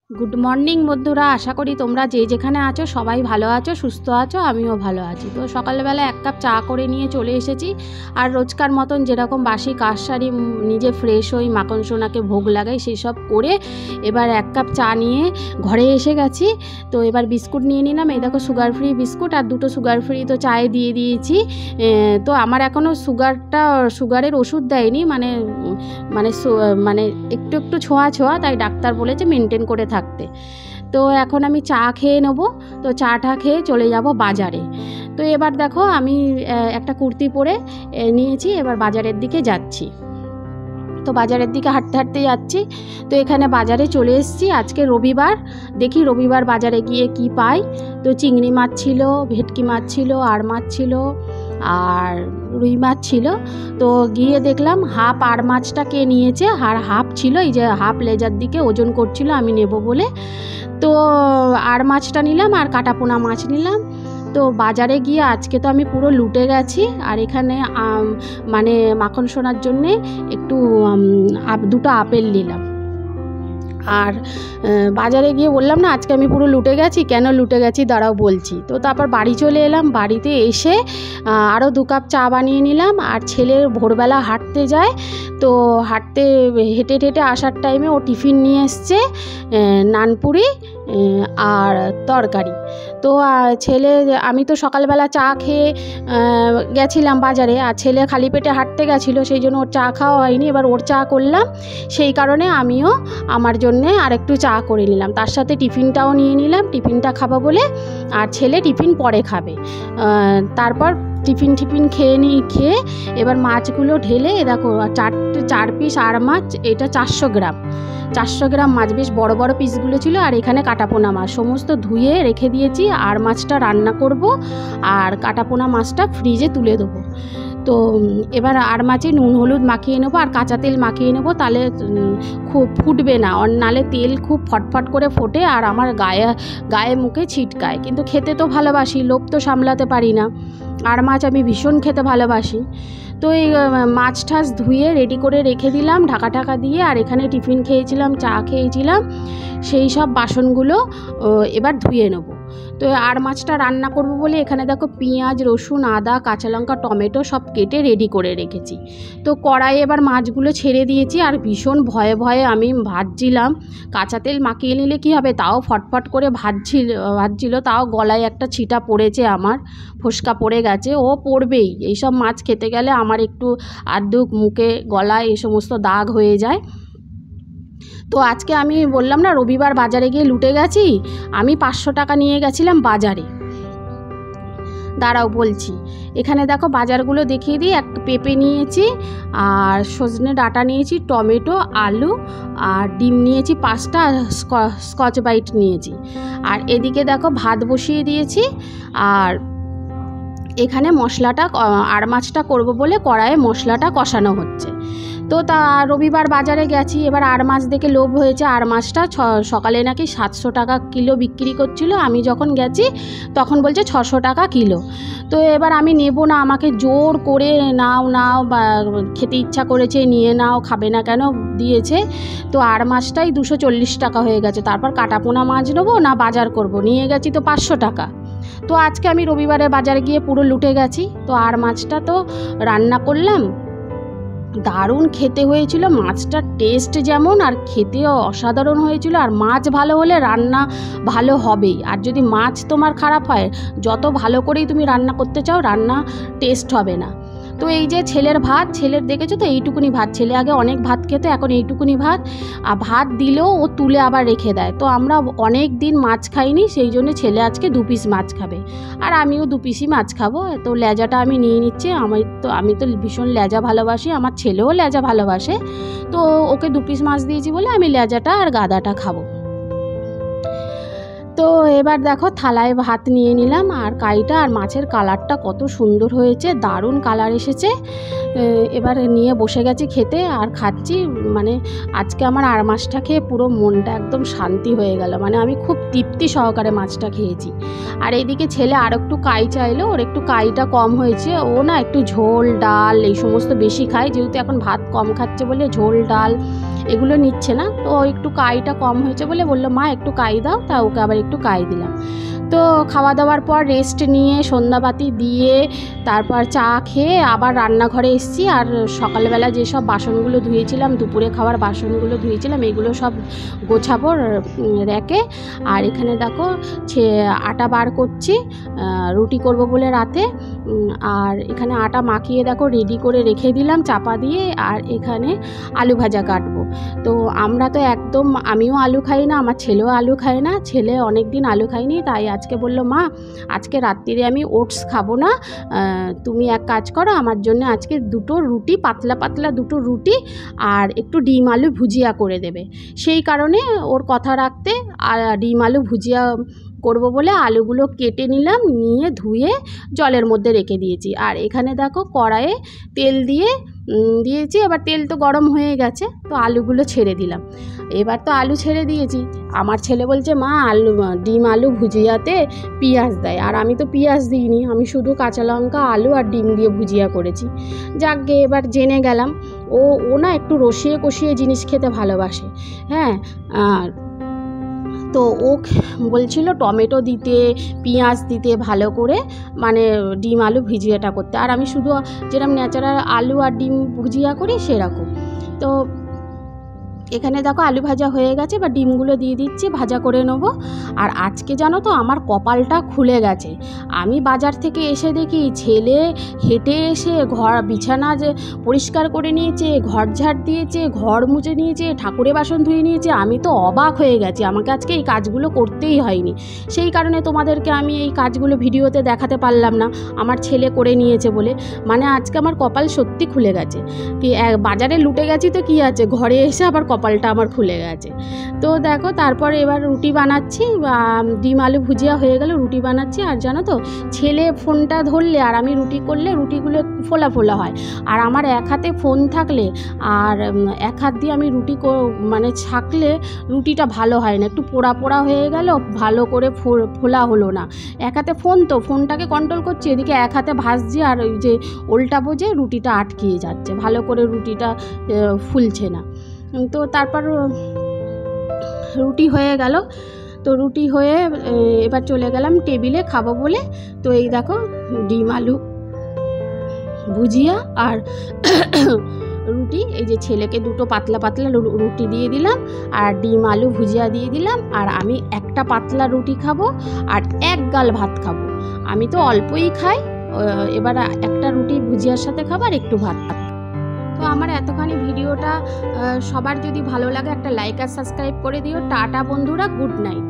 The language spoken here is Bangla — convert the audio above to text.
গুড মর্নিং বন্ধুরা, আশা করি তোমরা যে যেখানে আছো সবাই ভালো আছো, সুস্থ আছো। আমিও ভালো আছি। তো সকালবেলা এক কাপ চা করে নিয়ে চলে এসেছি। আর রোজকার মতন যেরকম বাসি কাজ সারি নিজে ফ্রেশ হই, মাখন সোনাকে ভোগ লাগাই, সেই সব করে এবার এক কাপ চা নিয়ে ঘরে এসে গেছি। তো এবার বিস্কুট নিয়ে নিলাম। এই দেখো সুগার ফ্রি বিস্কুট, আর দুটো সুগার ফ্রি তো চায়ে দিয়ে দিয়েছি। তো আমার এখনও সুগারের ওষুধ দেয়নি, মানে মানে মানে একটু একটু ছোঁয়া ছোঁয়া, তাই ডাক্তার বলেছে মেনটেন করে থাকতে। তো এখন আমি চা খেয়ে নেবো। তো চাটা খেয়ে চলে যাব বাজারে। তো এবার দেখো আমি একটা কুর্তি পরে নিয়েছি, এবার বাজারের দিকে যাচ্ছি। তো বাজারের দিকে হাঁটতে হাঁটতে যাচ্ছি। তো এখানে বাজারে চলে এসেছি। আজকে রবিবার, দেখি রবিবার বাজারে গিয়ে কি পাই। তো চিংড়ি মাছ ছিল, ভেটকি মাছ ছিল, আর মাছ ছিল, আর রুই মাছ ছিল। তো গিয়ে দেখলাম হাফ আর মাছটা কে নিয়েছে, আর হাফ ছিল এই যে হাফ লেজার দিকে ওজন করছিল আমি নেব বলে। তো আর মাছটা নিলাম, আর কাটাপোনা মাছ নিলাম। তো বাজারে গিয়ে আজকে তো আমি পুরো লুটে গেছি। আর এখানে মানে মাখন সোনার জন্যে একটু দুটো আপেল নিলাম। আর বাজারে গিয়ে বললাম না আজকে আমি পুরো লুটে গেছি। কেন লুটে গেছি দাঁড়াও বলছি। তো তারপর বাড়ি চলে এলাম। বাড়িতে এসে আরও 2 কাপ চা বানিয়ে নিলাম। আর ছেলের ভোরবেলা হাঁটতে যায়, তো হেঁটে হেঁটে আসার টাইমে ও টিফিন নিয়ে এসছে, নানপুরি আর তরকারি। তো আমি তো সকালবেলা চা খেয়ে গেছিলাম বাজারে, আর ছেলে খালি পেটে হাঁটতে গেছিলো, সেই জন্য ওর চা খাওয়া হয়নি। এবার ওর চা করলাম, সেই কারণে আমিও আমার জন্যে আর একটু চা করে নিলাম। তার সাথে টিফিনটাও নিয়ে নিলাম, টিফিনটা খাবো বলে। আর ছেলে টিফিন পরে খাবে। তারপর টিফিন খেয়ে এবার মাছগুলো ঢেলে, দেখো 4 পিস আর মাছ, এটা 400 গ্রাম মাছ, বেশ বড় বড় পিসগুলো ছিল। আর এখানে কাটাপোনা মাছ সমস্ত ধুয়ে রেখে দিয়েছি। আর মাছটা রান্না করব, আর কাটাপোনা মাছটা ফ্রিজে তুলে দেবো। তো এবার আর মাছে নুন হলুদ মাখিয়ে নেবো, আর কাঁচা তেল মাখিয়ে নেবো, তাহলে খুব ফুটবে না। নালে তেল খুব ফটফট করে ফোটে, আর আমার গায়ে মুখে ছিটকায়। কিন্তু খেতে তো ভালোবাসি, লোভ তো সামলাতে পারি না। আর মাছ আমি ভীষণ খেতে ভালোবাসি। তো এই মাছ ঠাছ ধুয়ে রেডি করে রেখে দিলাম ঢাকা দিয়ে। আর এখানে টিফিন খেয়েছিলাম, চা খেয়েছিলাম, সেই সব বাসনগুলো এবার ধুয়ে নেব। তো আর মাছটা রান্না করব বলে এখানে দেখো পেঁয়াজ, রসুন, আদা, কাঁচা লঙ্কা, টমেটো সব কেটে রেডি করে রেখেছি। তো কড়াইয়ে এবার মাছগুলো ছেড়ে দিয়েছি। আর ভীষণ ভয়ে ভয়ে আমি ভাজছিলাম। কাঁচা তেল মাখিয়ে নিলে কি হবে, তাও ফটফট করে ভাজছিল, তাও গলায় একটা ছিটা পড়েছে, আমার ফোসকা পড়ে গেছে। ও পড়বেই, এইসব মাছ খেতে গেলে আমার একটু আধটু মুখে গলায় এই সমস্ত দাগ হয়ে যায়। তো আজকে আমি বললাম না রবিবার বাজারে গিয়ে লুটে গেছি। আমি 500 টাকা নিয়ে গেছিলাম বাজারে। দাঁড়াও বলছি। এখানে দেখো বাজারগুলো দেখিয়ে দিই। একটা পেঁপে নিয়েছি, আর সজনে ডাঁটা নিয়েছি, টমেটো, আলু, আর ডিম নিয়েছি 5টা, আর স্কচ ব্রাইট নিয়েছি। আর এদিকে দেখো ভাত বসিয়ে দিয়েছি। আর এখানে মশলাটা আর মাছটা করব বলে কড়াইয়ে মশলাটা কষানো হচ্ছে। তো রবিবার বাজারে গেছি, এবার আর মাছ দেখে লোভ হয়েছে। আর মাছটা সকালে নাকি 700 টাকা কিলো বিক্রি করছিল, আমি যখন গেছি তখন বলছে 600 টাকা কিলো। তো এবার আমি নেব না, আমাকে জোর করে নাও বা খেতে ইচ্ছা করেছে নিয়ে নাও, খাবে না কেন দিয়েছে। তো আর মাছটাই 240 টাকা হয়ে গেছে। তারপর কাটাপোনা মাছ নেবো না বাজার করব, নিয়ে গেছি তো 500 টাকা। তো আজকে আমি রবিবারে বাজারে গিয়ে পুরো লুটে গেছি। তো আর মাছটা তো রান্না করলাম, দারুণ খেতে হয়েছিল। মাছটার টেস্ট যেমন, আর খেতেও অসাধারণ হয়েছিল। আর মাছ ভালো হলে রান্না ভালো হবেই। আর যদি মাছ তোমার খারাপ হয়, যত ভালো করেই তুমি রান্না করতে চাও, রান্না টেস্ট হবে না। তো এই যে ছেলের দেখেছো তো এইটুকুনি ভাত, ছেলে আগে অনেক ভাত খেত, এখন এইটুকুনি ভাত। আর ভাত দিলেও ও তুলে আবার রেখে দেয়। তো আমরা অনেক দিন মাছ খাইনি, সেই জন্য ছেলে আজকে 2 পিস মাছ খাবে, আর আমিও 2 পিসই মাছ খাবো। তো লেজাটা আমি নিয়ে নিচ্ছি। আমি তো ভীষণ লেজা ভালোবাসি, আমার ছেলেও লেজা ভালোবাসে। তো ওকে 2 পিস মাছ দিয়েছি বলে আমি লেজাটা আর গাদাটা খাবো। তো এবার দেখো থালায় ভাত নিয়ে নিলাম, আর কাইটা আর মাছের কালারটা কত সুন্দর হয়েছে, দারুণ কালার এসেছে। এবার নিয়ে বসে গেছি খেতে আর খাচ্ছি। মানে আজকে আমার আর মাছটা খেয়ে পুরো মনটা একদম শান্তি হয়ে গেল, মানে আমি খুব তৃপ্তি সহকারে মাছটা খেয়েছি। আর এইদিকে ছেলে আর একটু কাই চাইলো, ওর একটু কাইটা কম হয়েছে, ও না একটু ঝোল ডাল এই সমস্ত বেশি খায়, যেহেতু এখন ভাত কম খাচ্ছে বলে ঝোল ডাল এগুলো নিচ্ছে না। তো একটু কাইটা কম হয়েছে বলে বললো মা একটু কাই দাও, তা ওকে আবার একটু কাই দিলাম। তো খাওয়া দাওয়ার পর রেস্ট নিয়ে সন্ধ্যাবাতি দিয়ে তারপর চা খেয়ে আবার রান্নাঘরে এসেছি। আর সকালবেলা যেসব বাসনগুলো ধুয়েছিলাম, দুপুরে খাওয়ার বাসনগুলো ধুয়েছিলাম, এগুলো সব গোছাবো র্যাকে। আর এখানে দেখো আটা বার করছি, রুটি করব বলে রাতে। আর এখানে আটা মাখিয়ে দেখো রেডি করে রেখে দিলাম চাপা দিয়ে। আর এখানে আলু ভাজা কাটবো। তো আমরা তো একদম, আমিও আলু খাই না, আমার ছেলেও আলু খায় না, ছেলে অনেক দিন আলু খায়নি, তাই আজকে বললো মা আজকে রাত্রিরে আমি ওটস খাবো না, তুমি এক কাজ করো আমার জন্য আজকে দুটো রুটি, পাতলা পাতলা দুটো রুটি আর একটু ডিম আলু ভুজিয়া করে দেবে। সেই কারণে ওর কথা রাখতে ডিম আলু ভুজিয়া করব বলে আলুগুলো কেটে নিলাম, নিয়ে ধুয়ে জলের মধ্যে রেখে দিয়েছি। আর এখানে দেখো কড়াইয়ে তেল দিয়েছি, এবার তেল তো গরম হয়ে গেছে, তো আলুগুলো ছেড়ে দিলাম। এবার তো আলু ছেড়ে দিয়েছি, আমার ছেলে বলছে মা ডিম আলু ভুজিয়াতে পেঁয়াজ দেয়, আর আমি তো পেঁয়াজ দিইনি, আমি শুধু কাঁচা লঙ্কা আলু আর ডিম দিয়ে ভুজিয়া করেছি। যাকগে এবার জেনে গেলাম, ও না একটু রসিয়ে কষিয়ে জিনিস খেতে ভালোবাসে। হ্যাঁ, তো ও বলছিল টমেটো দিতে, পেঁয়াজ দিতে, ভালো করে মানে ডিম আলু ভুজিয়াটা করতে। আর আমি শুধু যেরকম ন্যাচারাল আলু আর ডিম ভুজিয়া করি সেরকম। তো এখানে দেখো আলু ভাজা হয়ে গেছে, বা ডিমগুলো দিয়ে দিচ্ছি, ভাজা করে নেব। আর আজকে জানো তো আমার কপালটা খুলে গেছে। আমি বাজার থেকে এসে দেখি ছেলে হেঁটে এসে বিছানা যে পরিষ্কার করে নিয়েছে, ঘর ঝাড় দিয়েছে, ঘর মুছে নিয়েছে, ঠাকুরের বাসন ধুয়ে নিয়েছে। আমি তো অবাক হয়ে গেছি, আমাকে আজকে এই কাজগুলো করতেই হয়নি। সেই কারণে তোমাদেরকে আমি এই কাজগুলো ভিডিওতে দেখাতে পারলাম না, আমার ছেলে করে নিয়েছে বলে। মানে আজকে আমার কপাল সত্যি খুলে গেছে। কি বাজারে লুটে গেছি তো কি আছে, ঘরে এসে আবার কপালটা আমার খুলে গেছে। তো দেখো তারপরে এবার রুটি বানাচ্ছি, ডিম আলু ভুজিয়া হয়ে গেল, রুটি বানাচ্ছি। আর জানো তো ছেলে ফোনটা ধরলে আর আমি রুটি করলে রুটিগুলো ফোলা ফোলা হয়। আর আমার এক হাতে ফোন থাকলে আর এক হাত দিয়ে আমি রুটি মানে ছাকলে রুটিটা ভালো হয় না, একটু পোড়া পোড়া হয়ে গেল, ভালো করে ফোলা হলো না। এক হাতে ফোন, তো ফোনটাকে কন্ট্রোল করছি, এদিকে এক হাতে ভাজছি, আর ওই যে উল্টা বোঝে রুটিটা আটকিয়ে যাচ্ছে, ভালো করে রুটিটা ফুলছে না। তো তারপর রুটি হয়ে গেল। তো রুটি হয়ে এবার চলে গেলাম টেবিলে খাবো বলে। তো এই দেখো ডিম আলু ভুজিয়া আর রুটি, এই যে ছেলেকে দুটো পাতলা পাতলা রুটি দিয়ে দিলাম, আর ডিম আলু ভুজিয়া দিয়ে দিলাম। আর আমি একটা পাতলা রুটি খাবো আর এক গাল ভাত খাবো, আমি তো অল্পই খাই। এবার একটা রুটি ভুজিয়ার সাথে খাবো আর একটু ভাত। তো আমার এতখানি ভিডিওটা সবার যদি ভালো লাগে একটা লাইক আর সাবস্ক্রাইব করে দিও। টাটা বন্ধুরা, গুড নাইট।